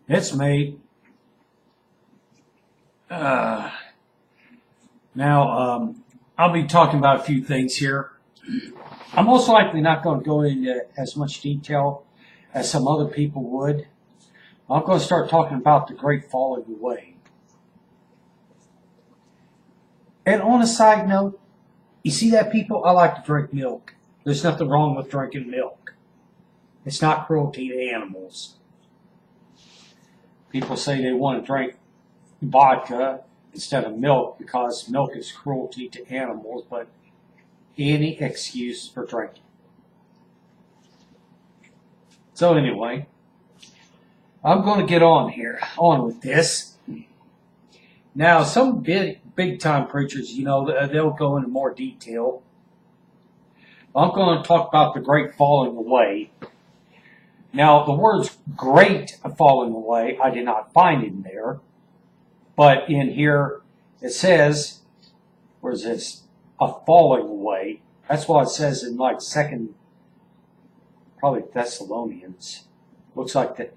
It's me. Uh, I'll be talking about a few things here. I'm most likely not going to go into as much detail as some other people would. I'm going to start talking about the great falling away. And on a side note, you see that, people? I like to drink milk. There's nothing wrong with drinking milk. It's not cruelty to animals. People say they want to drink vodka instead of milk because milk is cruelty to animals, but any excuse for drinking. So anyway, I'm going to get on with this. Now, some big time preachers, they'll go into more detail. I'm going to talk about the great falling away. Now, the words great falling away, I did not find in there. But in here, it says, where is this? A falling away. That's what it says in like probably Thessalonians. Looks like that.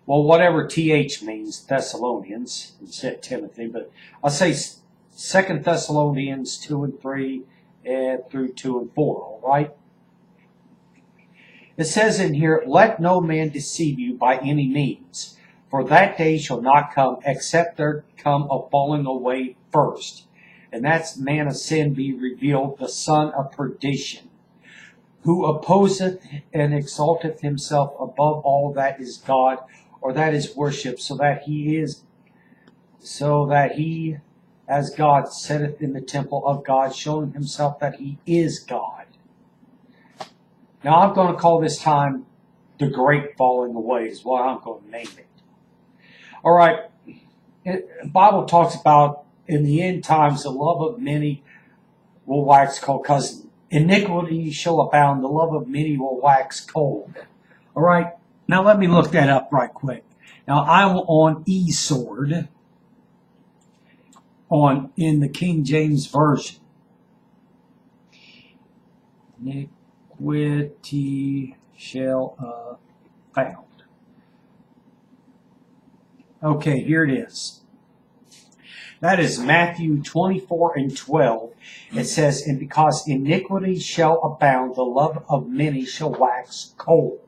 Well, whatever TH means, Thessalonians, instead of Timothy. But I'll say 2 Thessalonians 2 and 3 and through 2 and 4, all right? It says in here, let no man deceive you by any means, for that day shall not come, except there come a falling away first. And that's the man of sin be revealed, the son of perdition, who opposeth and exalteth himself above all that is God, or that is worshipped, so that he as God sitteth in the temple of God, showing himself that he is God. Now I'm going to call this time the great falling away is what I'm going to name it. All right, the Bible talks about in the end times the love of many will wax cold, because iniquity shall abound, the love of many will wax cold. All right, now let me look that up right quick. Now I'm on eSword in the King James Version. Iniquity shall abound. Okay, here it is. That is Matthew 24 and 12. It says, and because iniquity shall abound, the love of many shall wax cold.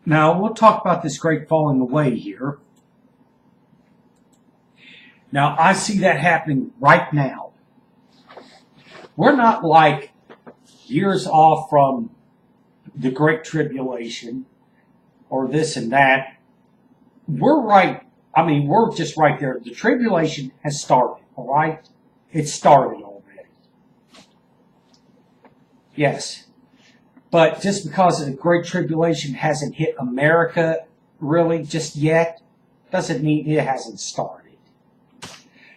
Now, we'll talk about this great falling away here. Now, I see that happening right now. We're not like years off from the Great Tribulation or this and that. We're just right there. The tribulation has started, all right? It started already. Yes. But just because the Great Tribulation hasn't hit America really just yet, doesn't mean it hasn't started.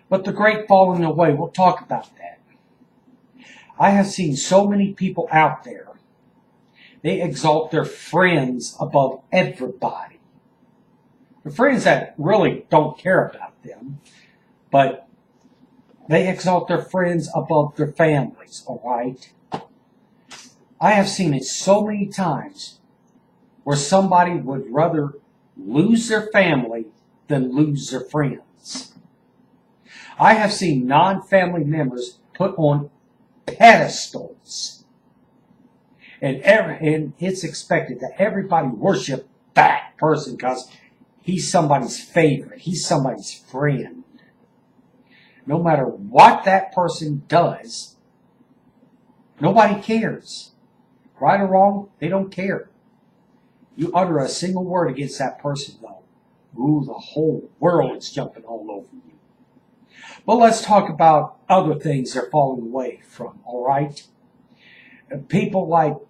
But the great falling away, we'll talk about that. I have seen so many people out there, they exalt their friends above everybody. The friends that really don't care about them, but they exalt their friends above their families, all right? I have seen it so many times where somebody would rather lose their family than lose their friends. I have seen non-family members put on pedestals. And it's expected that everybody worship that person because he's somebody's favorite. He's somebody's friend. No matter what that person does, nobody cares. Right or wrong, they don't care. You utter a single word against that person, though. Ooh, the whole world is jumping all over you. But let's talk about other things they're falling away from, all right? People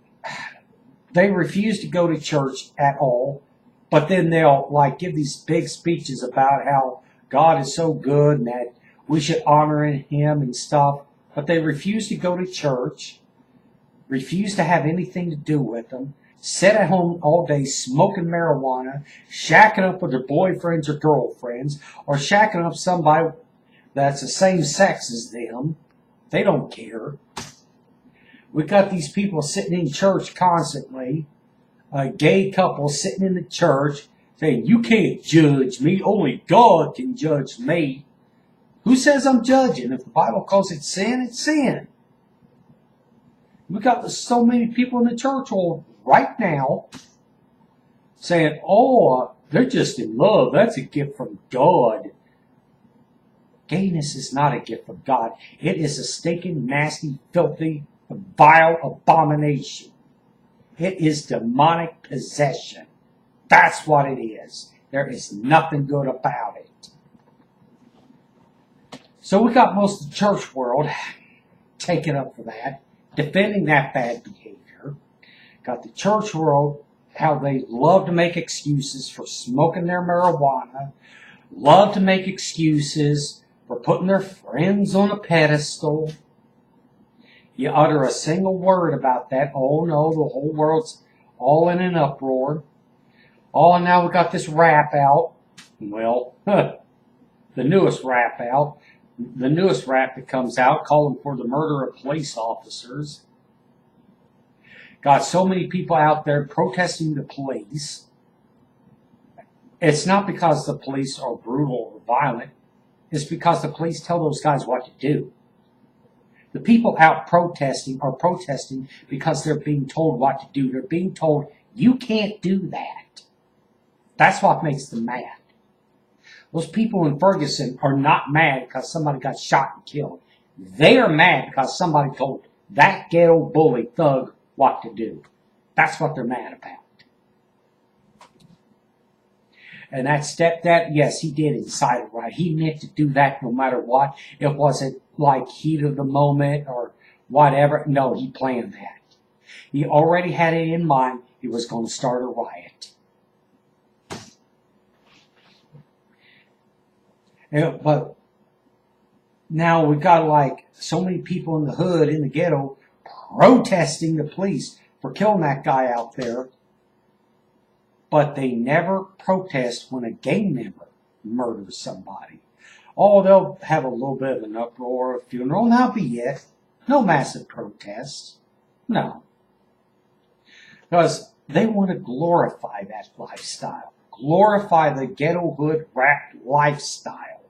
they refuse to go to church at all, but then they'll give these big speeches about how God is so good and that we should honor Him and stuff, but they refuse to go to church, refuse to have anything to do with them, sit at home all day smoking marijuana, shacking up with their boyfriends or girlfriends, or shacking up somebody that's the same sex as them. They don't care. We got these people sitting in church constantly, a gay couple sitting in the church saying, "You can't judge me. Only God can judge me." Who says I'm judging? If the Bible calls it sin, it's sin. We got so many people in the church world right now saying, "Oh, they're just in love. That's a gift from God." Gayness is not a gift from God. It is a stinking, nasty, filthy, vile abomination. It is demonic possession. That's what it is. There is nothing good about it. So we got most of the church world taking up for that, defending that bad behavior. Got the church world, how they love to make excuses for smoking their marijuana, love to make excuses for putting their friends on a pedestal. You utter a single word about that, oh no, the whole world's all in an uproar. Oh, now we got this rap out. Well, the newest rap out. The newest rap that comes out calling for the murder of police officers. Got so many people out there protesting the police. It's not because the police are brutal or violent. It's because the police tell those guys what to do. The people out protesting are protesting because they're being told what to do. They're being told, you can't do that. That's what makes them mad. Those people in Ferguson are not mad because somebody got shot and killed. They are mad because somebody told that ghetto bully thug what to do. That's what they're mad about. And that stepdad, yes, he did incite it right. He meant to do that no matter what. It wasn't like heat of the moment or whatever. No, he planned that. He already had it in mind. He was going to start a riot. But now we've got like so many people in the hood, in the ghetto, protesting the police for killing that guy out there. But they never protest when a gang member murders somebody. Oh, they'll have a little bit of an uproar, a funeral, and that'll be it. No massive protests. No. Because they want to glorify that lifestyle. Glorify the ghetto hood rap lifestyle.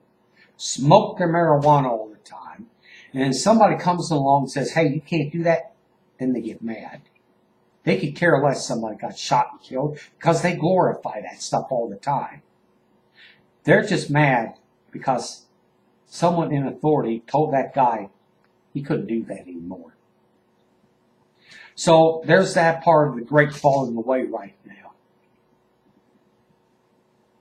Smoke their marijuana all the time. And then somebody comes along and says, hey, you can't do that. Then they get mad. They could care less somebody got shot and killed because they glorify that stuff all the time. They're just mad because someone in authority told that guy he couldn't do that anymore. So there's that part of the great falling away right now.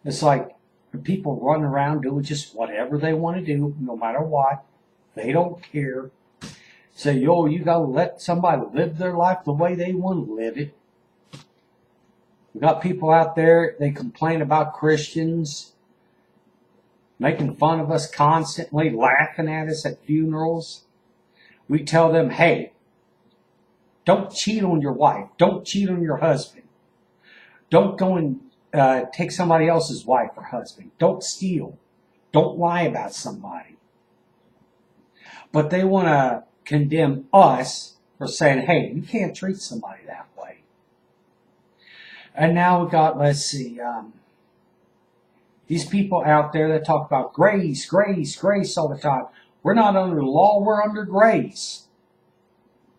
It's like the people running around doing just whatever they want to do, no matter what. They don't care. Say, yo, you got to let somebody live their life the way they want to live it. We got people out there, they complain about Christians, making fun of us constantly, laughing at us at funerals. We tell them, hey, don't cheat on your wife. Don't cheat on your husband. Don't go and take somebody else's wife or husband. Don't steal. Don't lie about somebody. But they want to condemn us for saying, hey, you can't treat somebody that way. And now we got, let's see, these people out there that talk about grace, grace, grace all the time. We're not under law, we're under grace.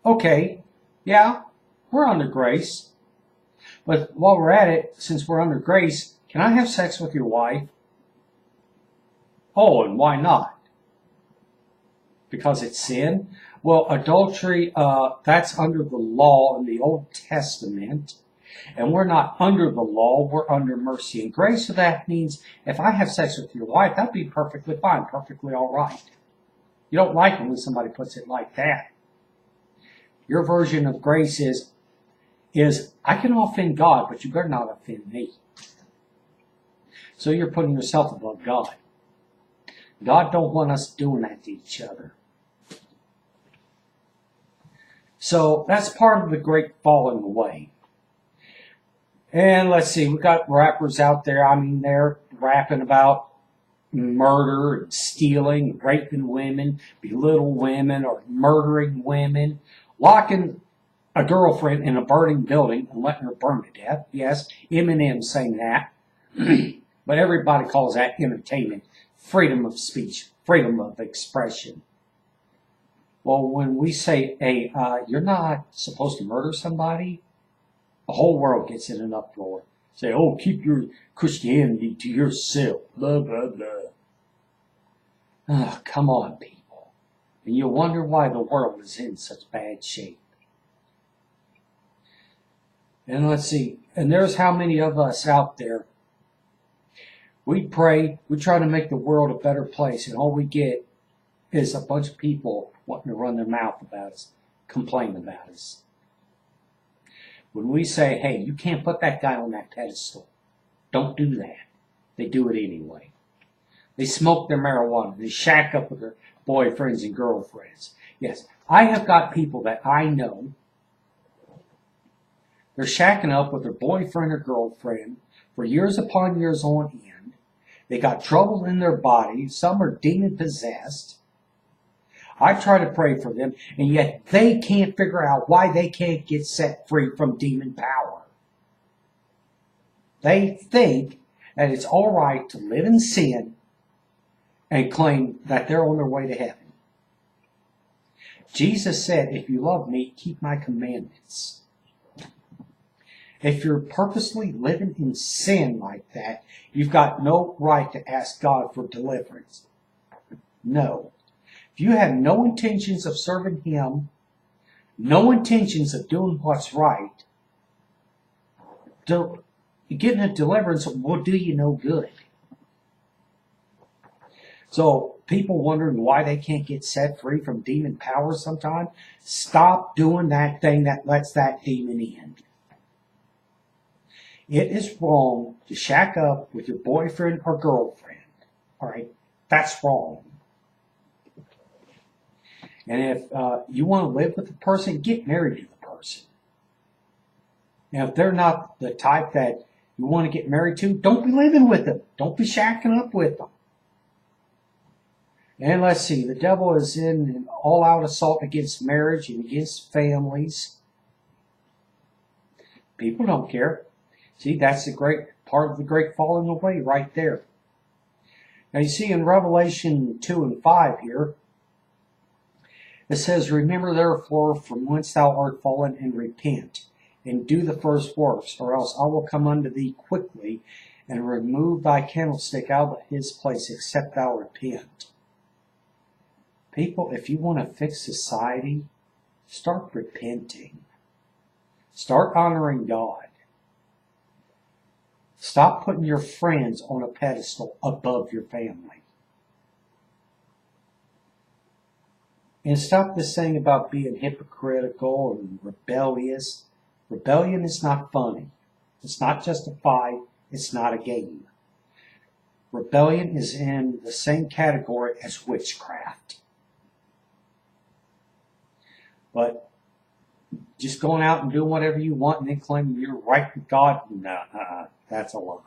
Okay, yeah, we're under grace. But while we're at it, since we're under grace, can I have sex with your wife? Oh, and why not? Because it's sin? Well, adultery, that's under the law in the Old Testament. And we're not under the law, we're under mercy and grace. So that means if I have sex with your wife, that'd be perfectly fine, perfectly all right. You don't like it when somebody puts it like that. Your version of grace is I can offend God, but you better not offend me. So you're putting yourself above God. God don't want us doing that to each other. So that's part of the great falling away. And let's see, we got rappers out there. I mean, they're rapping about murder and stealing, raping women, belittling women, or murdering women, locking a girlfriend in a burning building and letting her burn to death. Yes, Eminem saying that. But everybody calls that entertainment, freedom of speech, freedom of expression. Well, when we say, hey, you're not supposed to murder somebody, the whole world gets in an uproar. Say, oh, keep your Christianity to yourself, blah, blah, blah. Oh, come on, people. And you wonder why the world is in such bad shape. And let's see, and there's how many of us out there, we pray, we try to make the world a better place, and all we get is a bunch of people wanting to run their mouth about us, complain about us. When we say, hey, you can't put that guy on that pedestal, don't do that. They do it anyway. They smoke their marijuana. They shack up with their boyfriends and girlfriends. Yes, I have got people that I know, they're shacking up with their boyfriend or girlfriend for years upon years on end. They got trouble in their body. Some are demon possessed. I try to pray for them, and yet they can't figure out why they can't get set free from demon power. They think that it's all right to live in sin and claim that they're on their way to heaven. Jesus said, if you love me, keep my commandments. If you're purposely living in sin like that, you've got no right to ask God for deliverance. No. If you have no intentions of serving Him, no intentions of doing what's right, getting a deliverance will do you no good. So, people wondering why they can't get set free from demon power sometimes, stop doing that thing that lets that demon in. It is wrong to shack up with your boyfriend or girlfriend. All right? That's wrong. And if you want to live with the person, get married to the person. Now, if they're not the type that you want to get married to, don't be living with them. Don't be shacking up with them. And let's see, the devil is in an all-out assault against marriage and against families. People don't care. See, that's the great part of the great falling away right there. Now you see in Revelation 2 and 5 here, it says, remember therefore from whence thou art fallen, and repent, and do the first works, or else I will come unto thee quickly, and remove thy candlestick out of his place, except thou repent. People, if you want to fix society, start repenting. Start honoring God. Stop putting your friends on a pedestal above your family. And stop this thing about being hypocritical and rebellious. Rebellion is not funny. It's not justified. It's not a game. Rebellion is in the same category as witchcraft. But just going out and doing whatever you want and then claiming you're right with God, nah, that's a lie.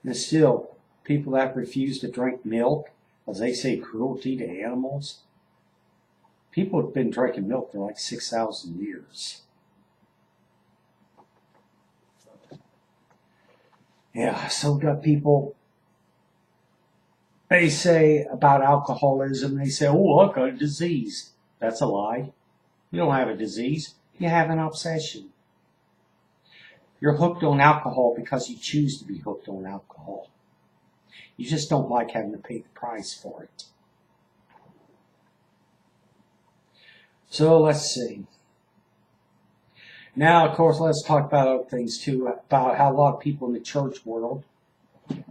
And still, people that refuse to drink milk, as they say, cruelty to animals. People have been drinking milk for like 6,000 years. Yeah, so we've got people, they say about alcoholism, they say, oh, I've got a disease. That's a lie. You don't have a disease. You have an obsession. You're hooked on alcohol because you choose to be hooked on alcohol. You just don't like having to pay the price for it. So let's see. Now, of course, let's talk about other things too, about how a lot of people in the church world,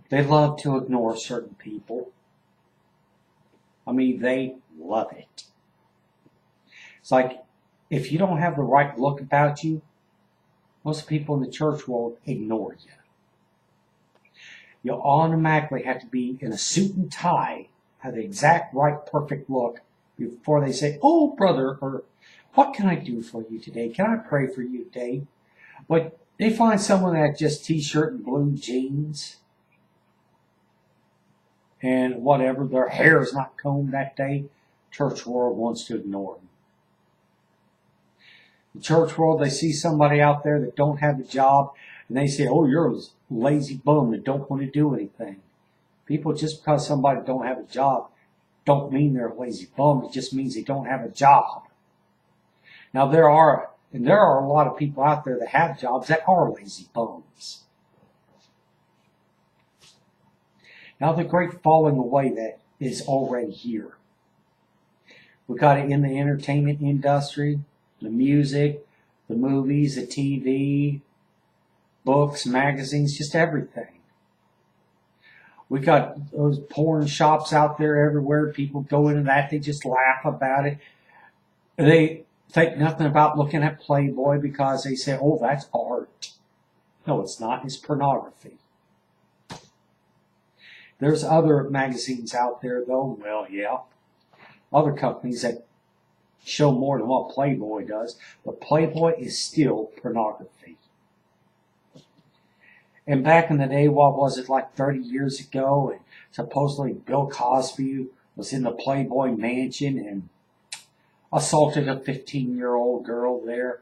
they love to ignore certain people. I mean, they love it. It's like, if you don't have the right look about you, most people in the church world ignore you. You automatically have to be in a suit and tie, have the exact right perfect look before they say, oh, brother, or what can I do for you today? Can I pray for you today? But they find someone that just t-shirt and blue jeans and whatever, their hair is not combed that day. Church world wants to ignore them. The church world, they see somebody out there that don't have a job, and they say, oh, you're a lazy bum that don't want to do anything. People, just because somebody don't have a job, don't mean they're a lazy bum. It just means they don't have a job. Now, there are a lot of people out there that have jobs that are lazy bums. Now, the great falling away that is already here. We got it in the entertainment industry, the music, the movies, the TV, books, magazines, just everything. We got those porn shops out there everywhere. People go into that. They just laugh about it. They think nothing about looking at Playboy because they say, oh, that's art. No, it's not. It's pornography. There's other magazines out there, though. Well, yeah. Other companies that show more than what Playboy does. But Playboy is still pornography. And back in the day, what was it, like 30 years ago, and supposedly Bill Cosby was in the Playboy Mansion and assaulted a 15-year-old girl there.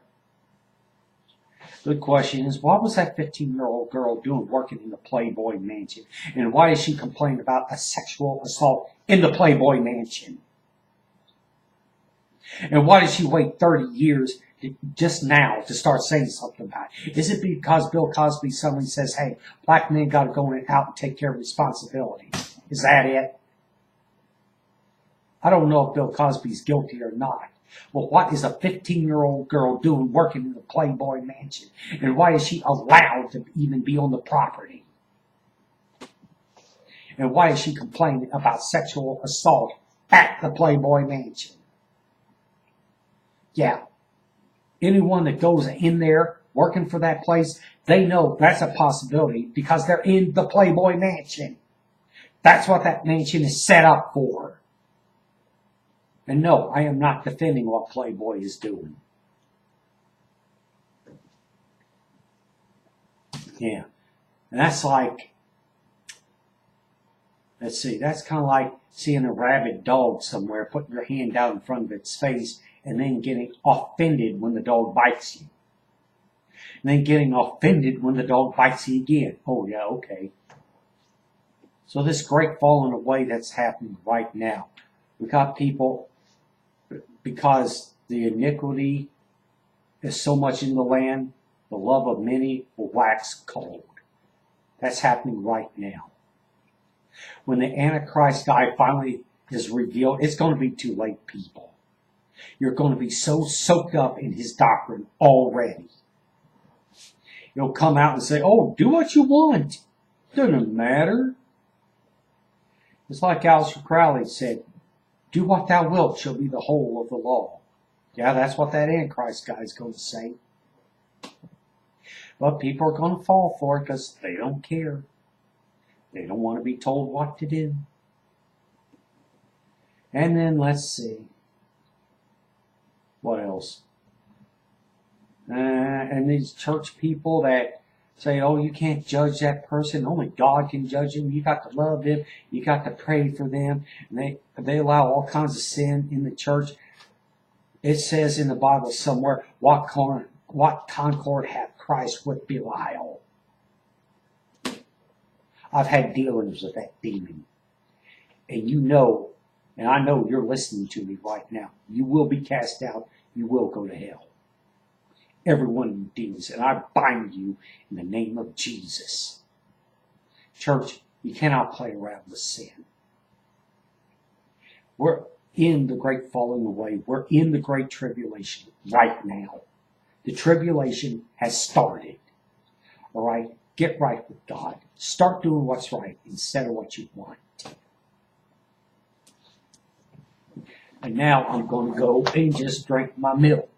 The question is, what was that 15-year-old girl doing working in the Playboy Mansion? And why is she complaining about a sexual assault in the Playboy Mansion? And why did she wait 30 years just now to start saying something about it? Is it because Bill Cosby suddenly says, hey, black men got to go out and take care of responsibility? Is that it? I don't know if Bill Cosby's guilty or not. Well, what is a 15-year-old girl doing working in the Playboy Mansion? And why is she allowed to even be on the property? And why is she complaining about sexual assault at the Playboy Mansion? Yeah. Anyone that goes in there working for that place, they know that's a possibility because they're in the Playboy Mansion. That's what that mansion is set up for. And no, I am not defending what Playboy is doing. Yeah. And that's like, let's see, that's kind of like seeing a rabid dog somewhere, putting your hand out in front of its face, and then getting offended when the dog bites you. And then getting offended when the dog bites you again. Oh, yeah, okay. So this great falling away that's happening right now. We got people, because the iniquity is so much in the land, the love of many will wax cold. That's happening right now. When the Antichrist guy finally is revealed, it's going to be too late, people. You're going to be so soaked up in his doctrine already. He'll come out and say, oh, do what you want. Doesn't matter. It's like Aleister Crowley said, do what thou wilt shall be the whole of the law. Yeah, that's what that Antichrist guy is going to say. But people are going to fall for it because they don't care. They don't want to be told what to do. And then let's see. What else? And these church people that say, oh, you can't judge that person. Only God can judge him. You got to love them. You got to pray for them. And they allow all kinds of sin in the church. It says in the Bible somewhere, what concord hath Christ with Belial? I've had dealings with that demon. And you know, and I know you're listening to me right now, you will be cast out. You will go to hell. Every one of you demons, and I bind you in the name of Jesus. Church, you cannot play around with sin. We're in the great falling away. We're in the great tribulation right now. The tribulation has started. All right? Get right with God. Start doing what's right instead of what you want. And now I'm going to go and just drink my milk.